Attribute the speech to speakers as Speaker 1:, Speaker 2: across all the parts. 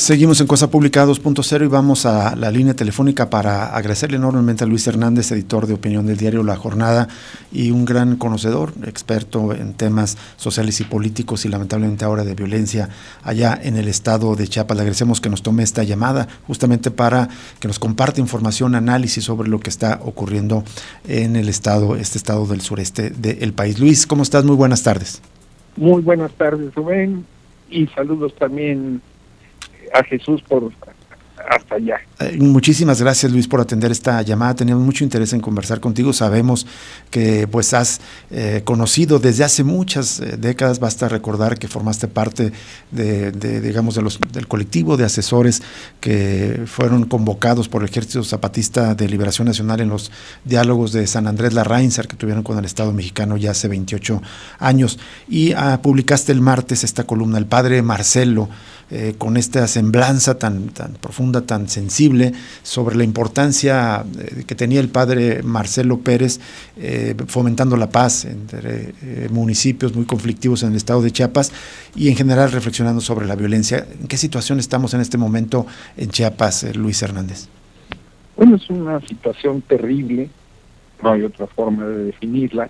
Speaker 1: Seguimos en Cosa Pública 2.0 y vamos a la línea telefónica para agradecerle enormemente a Luis Hernández, editor de opinión del diario La Jornada y un gran conocedor, experto en temas sociales y políticos y lamentablemente ahora de violencia allá en el estado de Chiapas. Le agradecemos que nos tome esta llamada justamente para que nos comparte información, análisis sobre lo que está ocurriendo en el estado, este estado del sureste del país. Luis, ¿cómo estás? Muy buenas tardes.
Speaker 2: Muy buenas tardes, Rubén, y saludos también a Jesús por hasta allá.
Speaker 1: Muchísimas gracias, Luis, por atender esta llamada. Teníamos mucho interés en conversar contigo. Sabemos que pues has conocido desde hace muchas décadas. Basta recordar que formaste parte del colectivo de asesores que fueron convocados por el Ejército Zapatista de Liberación Nacional en los diálogos de San Andrés Larraínzar que tuvieron con el Estado mexicano ya hace 28 años. Y publicaste el martes esta columna, El Padre Marcelo, con esta semblanza tan profunda, tan sensible, sobre la importancia que tenía el padre Marcelo Pérez fomentando la paz entre municipios muy conflictivos en el estado de Chiapas y en general reflexionando sobre la violencia. ¿En qué situación estamos en este momento en Chiapas, Luis Hernández?
Speaker 2: Bueno, es una situación terrible, no hay otra forma de definirla.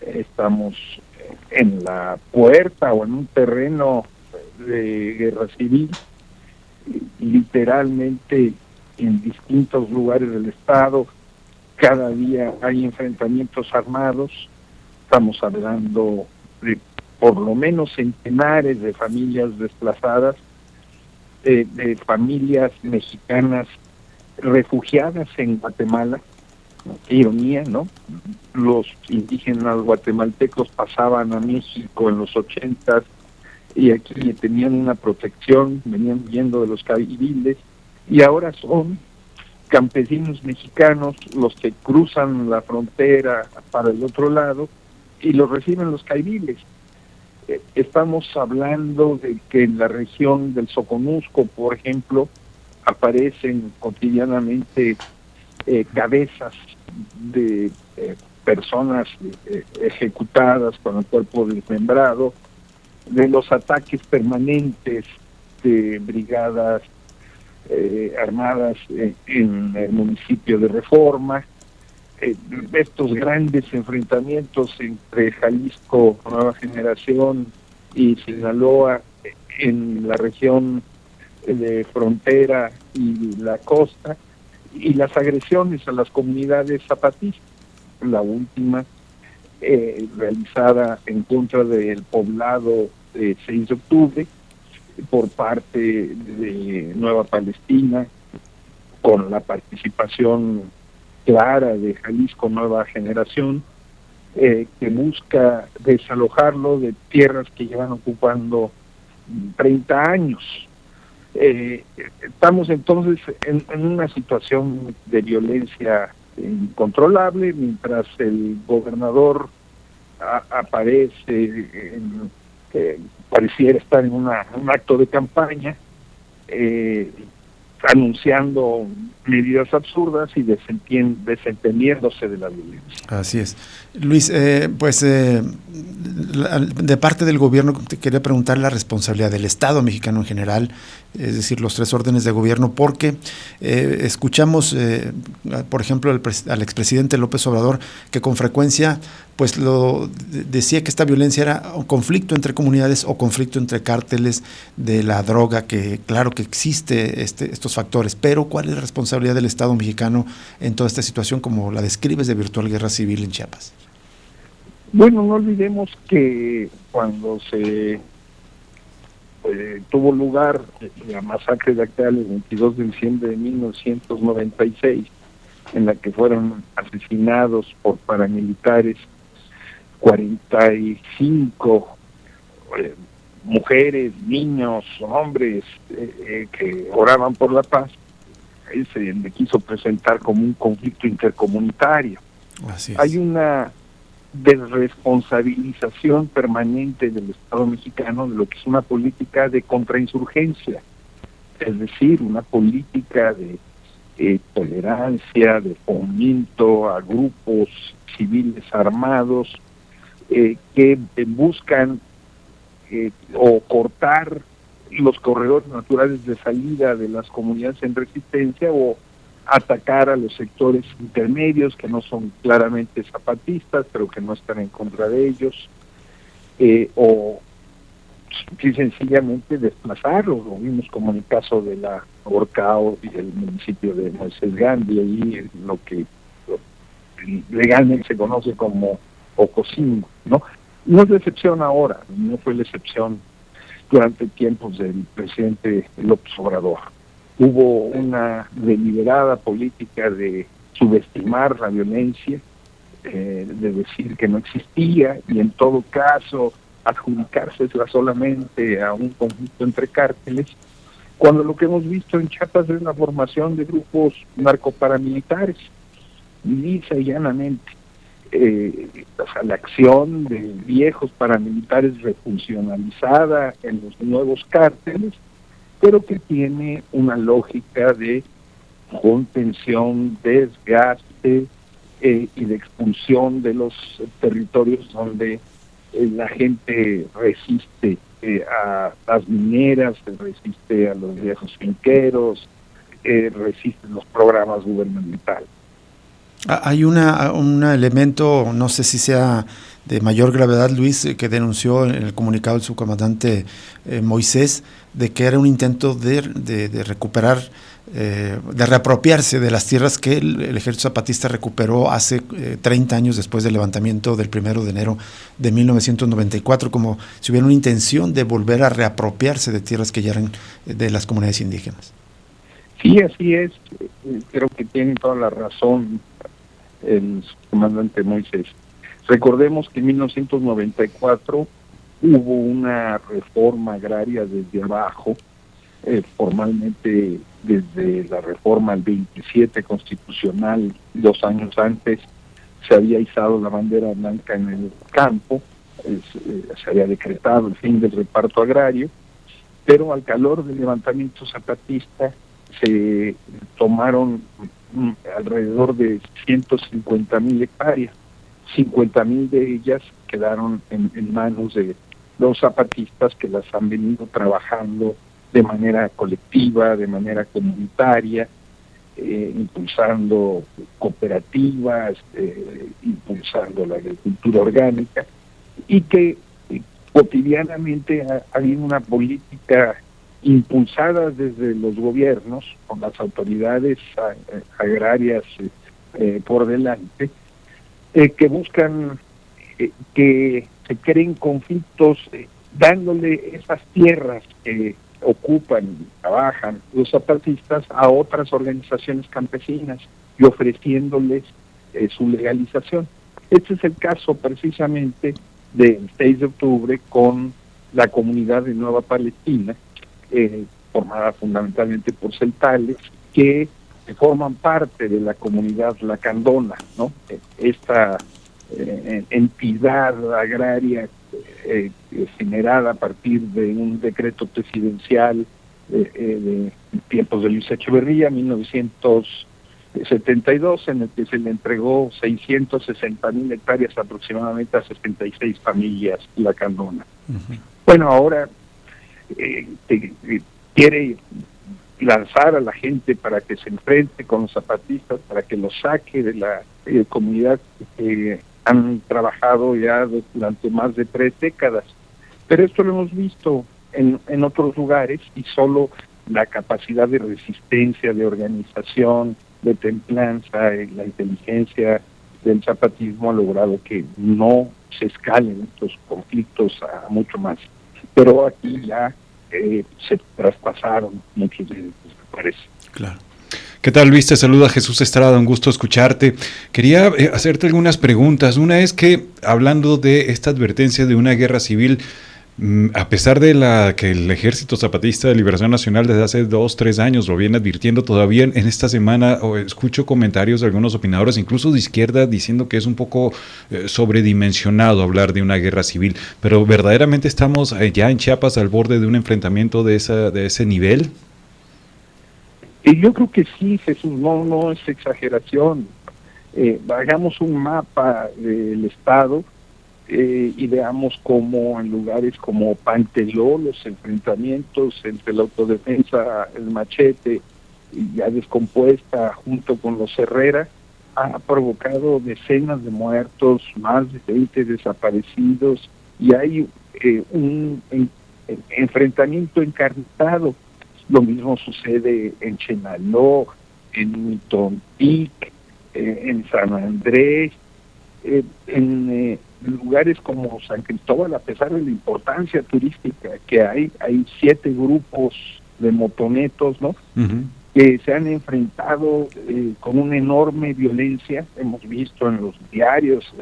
Speaker 2: Estamos en la puerta o en un terreno de guerra civil, literalmente en distintos lugares del estado. Cada día hay enfrentamientos armados. Estamos hablando de por lo menos centenares de familias desplazadas, de familias mexicanas refugiadas en Guatemala. Qué ironía, ¿no? Los indígenas guatemaltecos pasaban a México en los 80s y aquí tenían una protección, venían huyendo de los cabiles, y ahora son campesinos mexicanos los que cruzan la frontera para el otro lado y los reciben los cabiles. Estamos hablando de que en la región del Soconusco, por ejemplo, aparecen cotidianamente cabezas de personas ejecutadas con el cuerpo desmembrado, de los ataques permanentes de brigadas armadas en el municipio de Reforma, estos grandes enfrentamientos entre Jalisco Nueva Generación y Sinaloa en la región de frontera y la costa, y las agresiones a las comunidades zapatistas. La última realizada en contra del poblado de 6 de octubre por parte de Nueva Palestina, con la participación clara de Jalisco Nueva Generación, que busca desalojarlo de tierras que llevan ocupando 30 años. Estamos entonces en una situación de violencia incontrolable, mientras el gobernador aparece pareciera estar en un acto de campaña, anunciando medidas absurdas y desentendiéndose de la violencia.
Speaker 1: Así es. Luis, de parte del gobierno te quería preguntar la responsabilidad del Estado mexicano en general, es decir, los 3 órdenes de gobierno, porque escuchamos, por ejemplo, al expresidente López Obrador, que con frecuencia pues decía que esta violencia era un conflicto entre comunidades o conflicto entre cárteles de la droga, que claro que existe estos factores, pero ¿cuál es la responsabilidad del Estado mexicano en toda esta situación como la describes de virtual guerra civil en Chiapas?
Speaker 2: Bueno, no olvidemos que cuando se tuvo lugar la masacre de Acteal el 22 de diciembre de 1996, en la que fueron asesinados por paramilitares 45 mujeres, niños, hombres que oraban por la paz, se le quiso presentar como un conflicto intercomunitario.
Speaker 1: Así es.
Speaker 2: Hay una desresponsabilización permanente del Estado mexicano de lo que es una política de contrainsurgencia, es decir, una política de tolerancia, de fomento a grupos civiles armados que buscan o cortar los corredores naturales de salida de las comunidades en resistencia o atacar a los sectores intermedios que no son claramente zapatistas, pero que no están en contra de ellos, o sencillamente desplazarlos. Lo vimos como en el caso de la Horcao y el municipio de Moisés Gandhi, ahí lo que legalmente se conoce como Ocosingo, ¿no? No es la excepción ahora, no fue la excepción durante tiempos del presidente López Obrador. Hubo una deliberada política de subestimar la violencia, de decir que no existía y en todo caso adjudicársela solamente a un conflicto entre cárteles, cuando lo que hemos visto en Chiapas es la formación de grupos narcoparamilitares, lisa y llanamente. La acción de viejos paramilitares refuncionalizada en los nuevos cárteles, pero que tiene una lógica de contención, desgaste y de expulsión de los territorios donde la gente resiste a las mineras, resiste a los viejos finqueros, resiste los programas gubernamentales.
Speaker 1: Hay un elemento, no sé si sea de mayor gravedad, Luis, que denunció en el comunicado el subcomandante Moisés, de que era un intento de recuperar, de reapropiarse de las tierras que el ejército zapatista recuperó hace 30 años después del levantamiento del 1 de enero de 1994, como si hubiera una intención de volver a reapropiarse de tierras que ya eran de las comunidades indígenas.
Speaker 2: Sí, así es. Creo que tiene toda la razón el comandante Moisés. Recordemos que en 1994 hubo una reforma agraria desde abajo, formalmente desde la reforma al 27 constitucional, 2 años antes se había izado la bandera blanca en el campo, se había decretado el fin del reparto agrario, pero al calor del levantamiento zapatista se tomaron alrededor de 150,000 hectáreas. 50,000 de ellas quedaron en manos de los zapatistas, que las han venido trabajando de manera colectiva, de manera comunitaria, impulsando cooperativas, impulsando la agricultura orgánica, y que cotidianamente ha habido una política impulsada desde los gobiernos, con las autoridades agrarias por delante, que buscan que se creen conflictos, dándole esas tierras que ocupan y trabajan los zapatistas a otras organizaciones campesinas y ofreciéndoles su legalización. Este es el caso precisamente del 6 de octubre con la comunidad de Nueva Palestina, formada fundamentalmente por celtales, que forman parte de la comunidad lacandona, ¿no? Esta entidad agraria generada a partir de un decreto presidencial de tiempos de Luis Echeverría, 1972, en el que se le entregó 660,000 hectáreas aproximadamente a 76 familias lacandonas. Uh-huh. Bueno, ahora quiere lanzar a la gente para que se enfrente con los zapatistas, para que los saque de la comunidad que han trabajado ya durante más de 3 décadas. Pero esto lo hemos visto en otros lugares, y solo la capacidad de resistencia, de organización, de templanza, la inteligencia del zapatismo ha logrado que no se escalen estos conflictos a mucho más. Pero aquí ya se traspasaron muchos de ellos, me parece.
Speaker 3: Claro. ¿Qué tal, Luis? Te saluda Jesús Estrada, un gusto escucharte. Quería hacerte algunas preguntas. Una es que, hablando de esta advertencia de una guerra civil, a pesar de que el Ejército Zapatista de Liberación Nacional desde hace 2-3 años lo viene advirtiendo, todavía en esta semana escucho comentarios de algunos opinadores, incluso de izquierda, diciendo que es un poco sobredimensionado hablar de una guerra civil. Pero ¿verdaderamente estamos ya en Chiapas al borde de un enfrentamiento de ese nivel?
Speaker 2: Yo creo que sí, Jesús, no es exageración. Hagamos un mapa del Estado. y veamos cómo en lugares como Panteló los enfrentamientos entre la autodefensa, el machete, y ya descompuesta junto con los Herrera, ha provocado decenas de muertos, más de 20 desaparecidos, y hay un enfrentamiento encarnizado. Lo mismo sucede en Chenaló, en Mitontic, en San Andrés, en lugares como San Cristóbal, a pesar de la importancia turística que hay 7 grupos de motonetos, ¿no? Uh-huh. Que se han enfrentado con una enorme violencia. Hemos visto en los diarios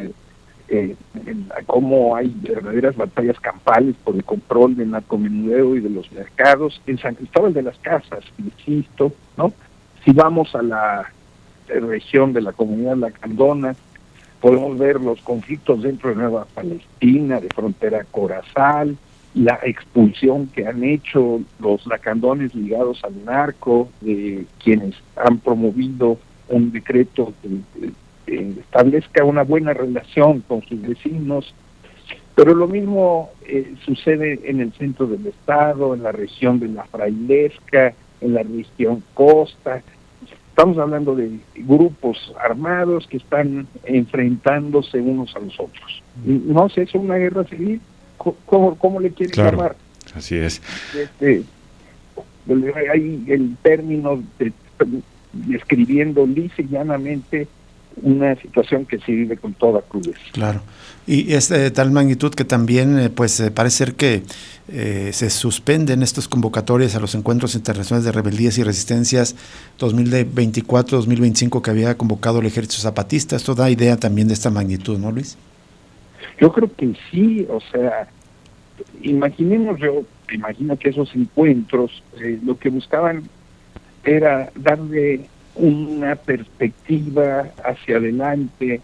Speaker 2: cómo hay verdaderas batallas campales por el control del narcomenudeo y de los mercados. En San Cristóbal de las Casas, insisto, ¿no? Si vamos a la región de la comunidad lacandona, podemos ver los conflictos dentro de Nueva Palestina, de frontera Corazal, la expulsión que han hecho los lacandones ligados al narco, de quienes han promovido un decreto que establezca una buena relación con sus vecinos. Pero lo mismo sucede en el centro del estado, en la región de la Frailesca, en la región Costa. Estamos hablando de grupos armados que están enfrentándose unos a los otros. No sé, ¿es una guerra civil? ¿Cómo le quieren llamar?
Speaker 3: Así es.
Speaker 2: Hay el término describiendo lisa y llanamente una situación que se vive con toda crudeza.
Speaker 1: Claro, y es de tal magnitud que también parece ser que se suspenden estas convocatorias a los encuentros internacionales de rebeldías y resistencias 2024-2025 que había convocado el Ejército Zapatista. Esto da idea también de esta magnitud, ¿no, Luis?
Speaker 2: Yo creo que sí, o sea, imagino que esos encuentros lo que buscaban era darle una perspectiva hacia adelante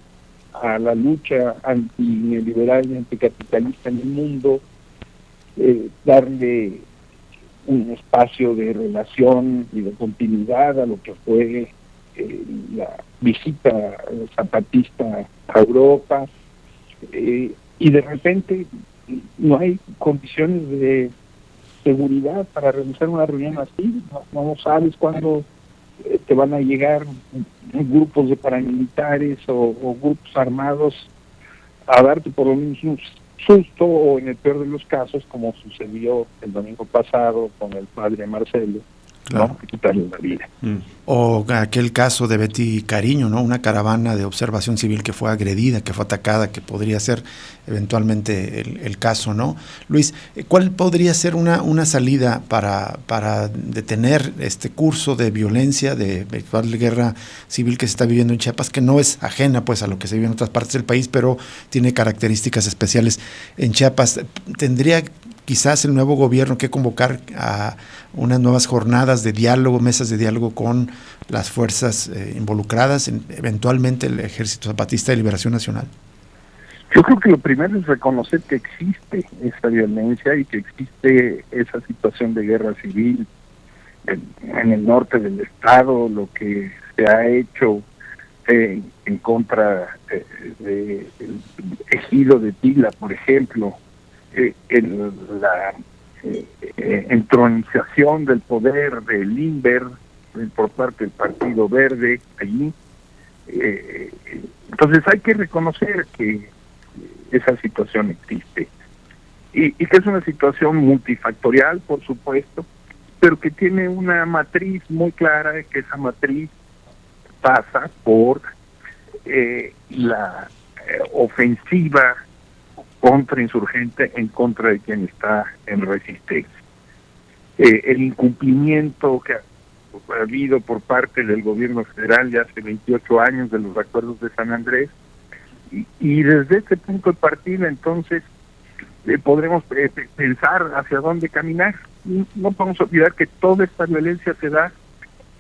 Speaker 2: a la lucha antineoliberal y anticapitalista en el mundo, darle un espacio de relación y de continuidad a lo que fue la visita zapatista a Europa, y de repente no hay condiciones de seguridad para realizar una reunión así. No sabes cuándo te van a llegar grupos de paramilitares o grupos armados a darte por lo menos un susto, o en el peor de los casos, como sucedió el domingo pasado con el padre Marcelo, claro, ¿no? Que quitarle la vida.
Speaker 1: O aquel caso de Betty Cariño, ¿no? Una caravana de observación civil que fue agredida, que fue atacada, que podría ser eventualmente el caso, ¿no? Luis, ¿cuál podría ser una salida para detener este curso de violencia, de virtual guerra civil que se está viviendo en Chiapas, que no es ajena pues a lo que se vive en otras partes del país, pero tiene características especiales en Chiapas? ¿Tendría quizás el nuevo gobierno que convocar a unas nuevas jornadas de diálogo, mesas de diálogo con las fuerzas involucradas, eventualmente el Ejército Zapatista de Liberación Nacional?
Speaker 2: Yo creo que lo primero es reconocer que existe esa violencia y que existe esa situación de guerra civil en el norte del estado, lo que se ha hecho en contra del ejido de Tila, por ejemplo, en la entronización del poder del INVER por parte del Partido Verde allí. Entonces hay que reconocer que esa situación existe y que es una situación multifactorial, por supuesto, pero que tiene una matriz muy clara, que esa matriz pasa por la ofensiva contrainsurgente en contra de quien está en resistencia. El incumplimiento que ha habido por parte del gobierno federal ya hace 28 años de los acuerdos de San Andrés, y desde este punto de partida entonces podremos pensar hacia dónde caminar. No podemos olvidar que toda esta violencia se da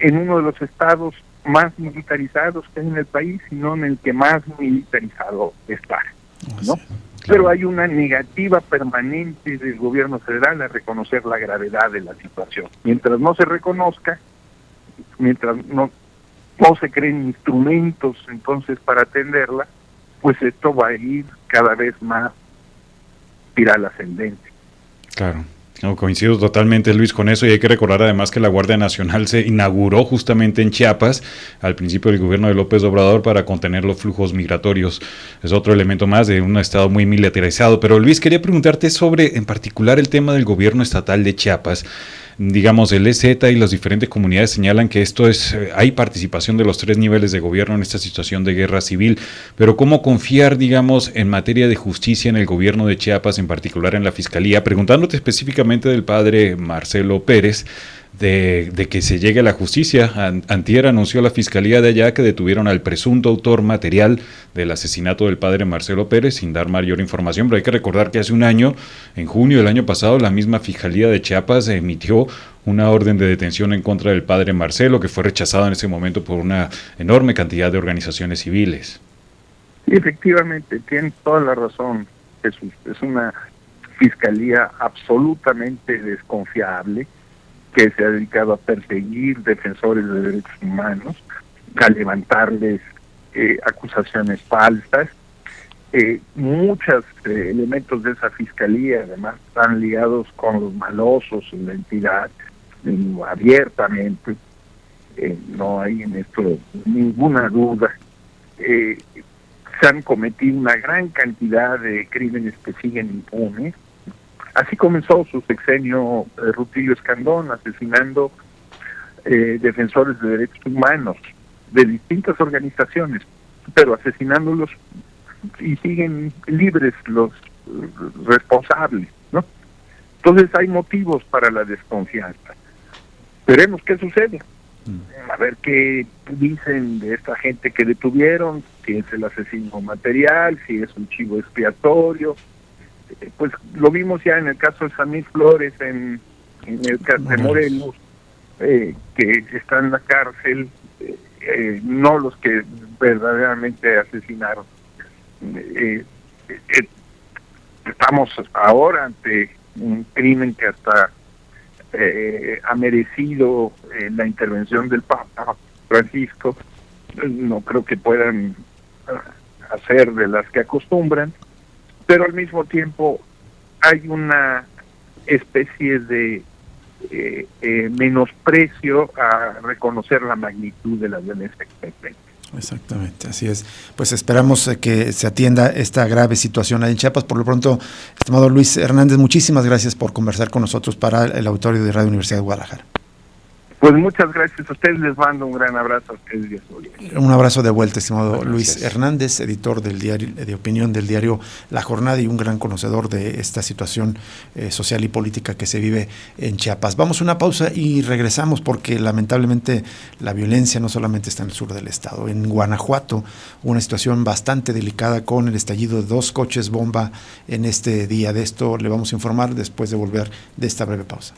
Speaker 2: en uno de los estados más militarizados que hay en el país, y no en el que más militarizado está, ¿no? Pero hay una negativa permanente del gobierno federal a reconocer la gravedad de la situación. Mientras no se reconozca, mientras no se creen instrumentos entonces para atenderla, pues esto va a ir cada vez más espiral ascendente.
Speaker 3: Claro. No, coincido totalmente, Luis, con eso, y hay que recordar además que la Guardia Nacional se inauguró justamente en Chiapas al principio del gobierno de López Obrador para contener los flujos migratorios. Es otro elemento más de un estado muy militarizado. Pero Luis, quería preguntarte sobre en particular el tema del gobierno estatal de Chiapas. Digamos, el EZ y las diferentes comunidades señalan que esto es, hay participación de los 3 niveles de gobierno en esta situación de guerra civil, pero ¿cómo confiar, digamos, en materia de justicia en el gobierno de Chiapas, en particular en la Fiscalía? Preguntándote específicamente del padre Marcelo Pérez, de que se llegue a la justicia. Antier anunció la Fiscalía de allá que detuvieron al presunto autor material del asesinato del padre Marcelo Pérez, sin dar mayor información, pero hay que recordar que hace un año, en junio del año pasado, la misma Fiscalía de Chiapas emitió una orden de detención en contra del padre Marcelo, que fue rechazado en ese momento por una enorme cantidad de organizaciones civiles.
Speaker 2: Sí, efectivamente, tienes toda la razón, Jesús. Es una fiscalía absolutamente desconfiable, que se ha dedicado a perseguir defensores de derechos humanos, a levantarles acusaciones falsas. Muchos elementos de esa fiscalía además están ligados con los malosos en la entidad, abiertamente. No hay en esto ninguna duda. Se han cometido una gran cantidad de crímenes que siguen impunes. Así comenzó su sexenio Rutilio Escandón, asesinando defensores de derechos humanos de distintas organizaciones, pero asesinándolos, y siguen libres los responsables, ¿no? Entonces hay motivos para la desconfianza. Veremos qué sucede. A ver qué dicen de esta gente que detuvieron, si es el asesino material, si es un chivo expiatorio. Pues lo vimos ya en el caso de Samir Flores, en el caso de Morelos, que están en la cárcel, no los que verdaderamente asesinaron. Estamos ahora ante un crimen que hasta ha merecido la intervención del Papa Francisco. No creo que puedan hacer de las que acostumbran, pero al mismo tiempo hay una especie de menosprecio a reconocer la magnitud de la violencia existente.
Speaker 1: Exactamente, así es. Pues esperamos que se atienda esta grave situación ahí en Chiapas. Por lo pronto, estimado Luis Hernández, muchísimas gracias por conversar con nosotros para el auditorio de Radio Universidad de Guadalajara.
Speaker 2: Pues muchas gracias a ustedes, les mando un gran abrazo a ustedes y a su audiencia.
Speaker 1: Un abrazo de vuelta, estimado
Speaker 3: Gracias.
Speaker 1: Luis Hernández, editor del diario de opinión del diario La Jornada y un gran conocedor de esta situación social y política que se vive en Chiapas. Vamos a una pausa y regresamos porque lamentablemente la violencia no solamente está en el sur del estado. En Guanajuato, una situación bastante delicada con el estallido de 2 coches bomba en este día. De esto le vamos a informar después de volver de esta breve pausa.